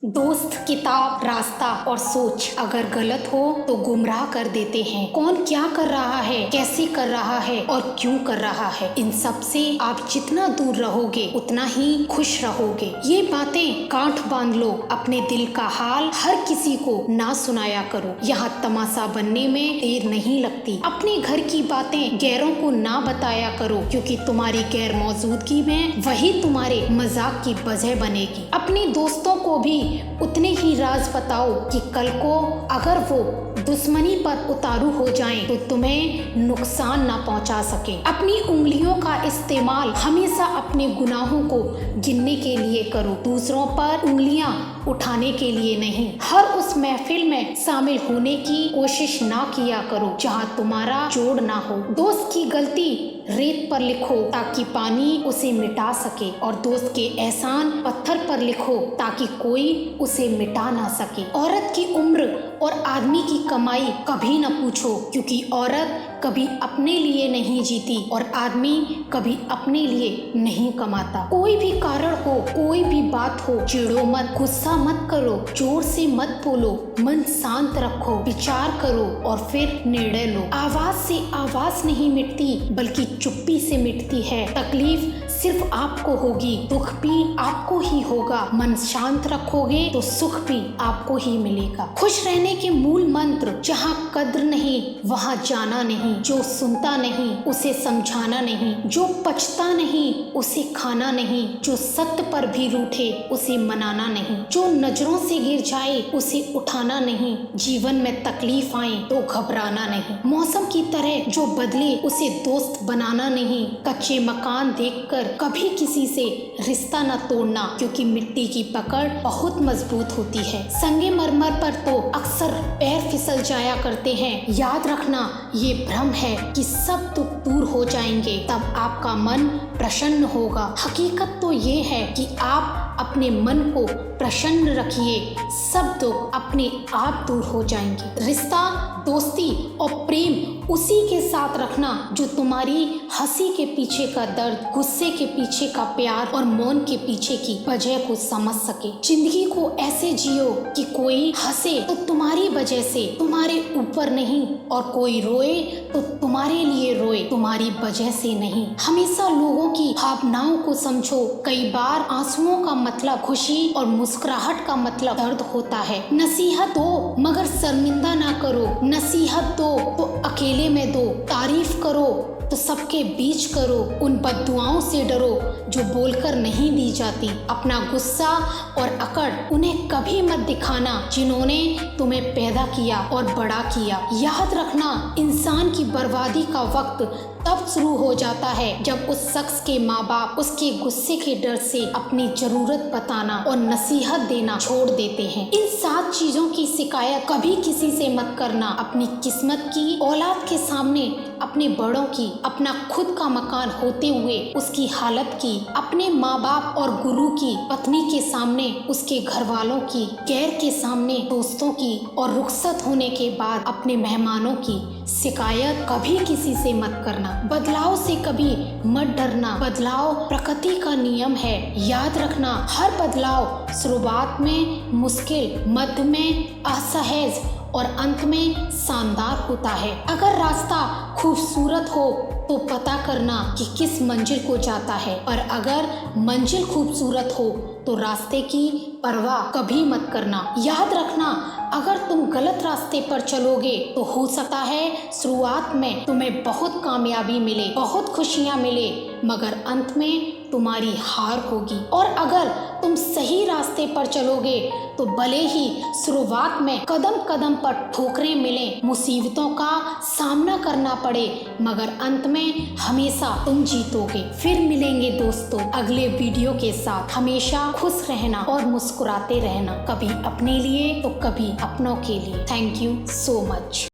दोस्त, किताब, रास्ता और सोच अगर गलत हो तो गुमराह कर देते हैं। कौन क्या कर रहा है, कैसे कर रहा है और क्यों कर रहा है, इन सब से आप जितना दूर रहोगे उतना ही खुश रहोगे। ये बातें गांठ बांध लो, अपने दिल का हाल हर किसी को ना सुनाया करो। यहाँ तमाशा बनने में देर नहीं लगती। अपने घर की बातें गैरों को ना बताया करो, क्योंकि तुम्हारी गैर मौजूदगी में वही तुम्हारे मजाक की वजह बनेगी। अपने दोस्तों को भी उतने ही राज बताओ कि कल को अगर वो दुश्मनी पर उतारू हो जाएं तो तुम्हें नुकसान ना पहुंचा सके। अपनी उंगलियों का इस्तेमाल हमेशा अपने गुनाहों को गिनने के लिए करो, दूसरों पर उंगलियां उठाने के लिए नहीं। हर उस महफिल में शामिल होने की कोशिश ना किया करो जहां तुम्हारा जोड़ ना हो। दोस्त की गलती रेत पर लिखो ताकि पानी उसे मिटा सके, और दोस्त के एहसान पत्थर पर लिखो ताकि कोई उसे मिटा ना सके। औरत की उम्र और आदमी की कमाई कभी न पूछो, क्योंकि औरत कभी अपने लिए नहीं जीती और आदमी कभी अपने लिए नहीं कमाता। कोई भी कारण हो, कोई भी बात हो, चिढ़ो मत, गुस्सा मत करो, जोर से मत बोलो, मन शांत रखो, विचार करो और फिर निर्णय लो। आवाज से आवाज नहीं मिटती, बल्कि चुप्पी से मिटती है। तकलीफ सिर्फ आपको होगी, दुख भी आपको ही होगा। मन शांत रखोगे तो सुख भी आपको ही मिलेगा। खुश रहने के मूल मंत्र, जहाँ कद्र नहीं वहाँ जाना नहीं, जो सुनता नहीं उसे समझाना नहीं, जो पचता नहीं उसे खाना नहीं, जो सत्य पर भी रूठे उसे मनाना नहीं, जो नजरों से गिर जाए उसे उठाना नहीं, जीवन में तकलीफ आए तो घबराना नहीं, मौसम की तरह जो बदले उसे दोस्त बनाना नहीं, कच्चे मकान देखकर कभी किसी से रिश्ता न तोड़ना, क्योंकि मिट्टी की पकड़ बहुत मजबूत होती है। संगे मरमर पर तो अक्सर पैर फिसल जाया करते हैं। याद रखना, ये भ्रम है कि सब दुख दूर हो जाएंगे, तब आपका मन प्रसन्न होगा। हकीकत तो ये है कि आप अपने मन को प्रसन्न रखिए, सब दुख अपने आप दूर हो जाएंगे। रिश्ता, दोस्ती और प्रेम उसी के साथ रखना जो तुम्हारी हंसी के पीछे का दर्द, गुस्से के पीछे का प्यार और मौन के पीछे की वजह को समझ सके। जिंदगी को ऐसे जियो कि कोई हंसे तो तुम्हारी वजह से, तुम्हारे ऊपर नहीं, और कोई रोए तो तुम्हारे लिए रोए, तुम्हारी वजह से नहीं। हमेशा लोगों की भावनाओं को समझो। कई बार आंसुओं का मतलब खुशी और मुस्कुराहट का मतलब दर्द होता है। नसीहत दो मगर शर्मिंदा ना करो, नसीहत दो तो अकेले में दो, तारीफ करो तो सबके बीच करो, उन बद्दुआओं से डरो जो बोलकर नहीं दी जाती। अपना गुस्सा और अकड़ उन्हें कभी मत दिखाना जिन्होंने तुम्हें पैदा किया और बड़ा किया। याद रखना, इंसान की बर्बादी का वक्त तब शुरू हो जाता है जब उस शख्स के माँ बाप उसके गुस्से के डर से अपनी जरूरत बताना और नसीहत देना छोड़ देते हैं। इन 7 चीजों की शिकायत कभी किसी से मत करना। अपनी किस्मत की, औलाद के सामने अपने बड़ों की, अपना खुद का मकान होते हुए उसकी हालत की, अपने माँ बाप और गुरु की, पत्नी के सामने उसके घर वालों की, गैर के सामने दोस्तों की, और रुखसत होने के बाद अपने मेहमानों की शिकायत कभी किसी से मत करना। बदलाव से कभी मत डरना, बदलाव प्रकृति का नियम है। याद रखना, हर बदलाव शुरुआत में मुश्किल, मध्य में असहज और अंत में शानदार होता है। अगर रास्ता खूबसूरत हो तो पता करना कि किस मंजिल को जाता है, और अगर मंजिल खूबसूरत हो तो रास्ते की परवाह कभी मत करना। याद रखना, अगर तुम गलत रास्ते पर चलोगे तो हो सकता है शुरुआत में तुम्हें बहुत कामयाबी मिले, बहुत खुशियां मिले, मगर अंत में तुम्हारी हार होगी। और अगर तुम सही रास्ते पर चलोगे तो भले ही शुरुआत में कदम कदम पर ठोकरें मिले, मुसीबतों का सामना करना पड़े, मगर अंत में हमेशा तुम जीतोगे। फिर मिलेंगे दोस्तों अगले वीडियो के साथ। हमेशा खुश रहना और मुस्कुराते रहना, कभी अपने लिए तो कभी अपनों के लिए। Thank you so much.